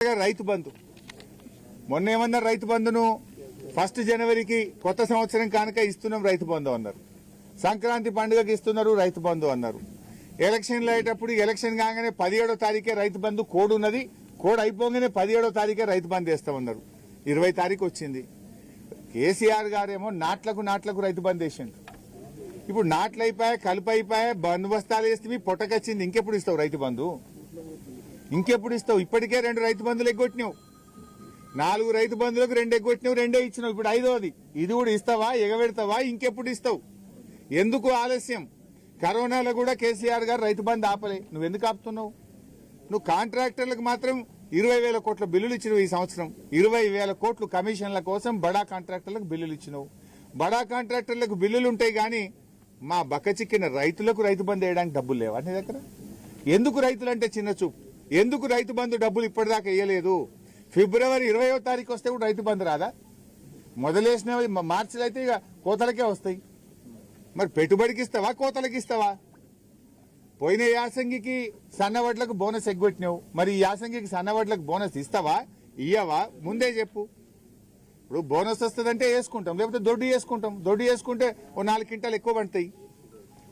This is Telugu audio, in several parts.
కొత్తగా రైతు బంధు మొన్న ఏమన్నారు? రైతు బంధును 1 జనవరికి కొత్త సంవత్సరం కానుక ఇస్తున్నాం రైతు బంధు అన్నారు. సంక్రాంతి పండుగకి ఇస్తున్నారు రైతు బంధు అన్నారు. ఎలక్షన్లు అయ్యేటప్పుడు ఎలక్షన్ కాగానే 17వ తారీఖే రైతు బంధు కోడ్ ఉన్నది, కోడ్ అయిపోగానే 17వ తారీఖే రైతు బంధు వేస్తామన్నారు. 20 తారీఖు వచ్చింది. కేసీఆర్ గారేమో నాట్లకు రైతు బంధు వేసిండు. ఇప్పుడు నాట్లు అయిపోయా, కలుపు అయిపోయా, బందోబస్తాలు వేస్తే పొట్టకొచ్చింది. ఇంకెప్పుడు ఇస్తావు రైతు బంధు? ఇంకెప్పుడు ఇస్తావు? ఇప్పటికే 2 రైతు బంధులు ఎగ్గొట్టినావు. 4 రైతు బంధులకు 2 ఎగ్గొట్టినావు, 2 ఇచ్చినావు. ఇప్పుడు 5వది. ఇది కూడా ఇస్తావా? ఎగబెడతావా? ఇంకెప్పుడు ఇస్తావు? ఎందుకు ఆలస్యం? కరోనాలో కూడా కేసీఆర్ గారు రైతు బంధు ఆపలే. నువ్వు ఎందుకు ఆపుతున్నావు? నువ్వు కాంట్రాక్టర్లకు మాత్రం 20,000 కోట్ల బిల్లులు ఇచ్చినావు. ఈ సంవత్సరం 20,000 కోట్లు కమిషన్ల కోసం బడా కాంట్రాక్టర్లకు బిల్లులు ఇచ్చినావు. బడా కాంట్రాక్టర్లకు బిల్లులు ఉంటాయి కానీ మా బక్కచిక్కిన రైతులకు రైతు బంధు వేయడానికి డబ్బులు లేవా నీ దగ్గర? ఎందుకు రైతులంటే చిన్న చూపు? ఎందుకు రైతు బంధు డబ్బులు ఇప్పటిదాకా వేయలేదు? ఫిబ్రవరి 20వ తారీఖు వస్తే కూడా రైతు బంధు రాదా? మొదలేసిన మార్చిలో అయితే ఇక కోతలకే వస్తాయి. మరి పెట్టుబడికి ఇస్తావా, కోతలకి ఇస్తావా? పోయిన యాసంగికి సన్నవడ్లకు బోనస్ ఎగ్గొట్టినావు. మరి ఈ యాసంగికి సన్నవడ్లకు బోనస్ ఇస్తావా, ఇయ్యవా? ముందే చెప్పు. ఇప్పుడు బోనస్ వస్తుందంటే వేసుకుంటాం, లేకపోతే దొడ్డు వేసుకుంటాం. దొడ్డు వేసుకుంటే ఓ 4 క్వింటాలు ఎక్కువ పడతాయి.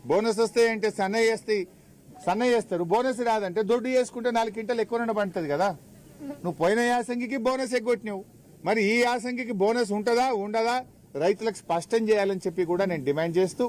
బోనస్ వస్తాయంటే సన్నయ్య వేస్తారు. బోనస్ రాదంటే దొడ్డు వేసుకుంటే 4 క్వింటాలు ఎక్కువ పడుతుంది కదా. నువ్వు పోయిన యాసంగికి బోనస్ ఎగ్గొట్టినావు. మరి ఈ యాసంగికి బోనస్ ఉంటుందా ఉండదా రైతులకు స్పష్టం చేయాలని చెప్పి కూడా నేను డిమాండ్ చేస్తూ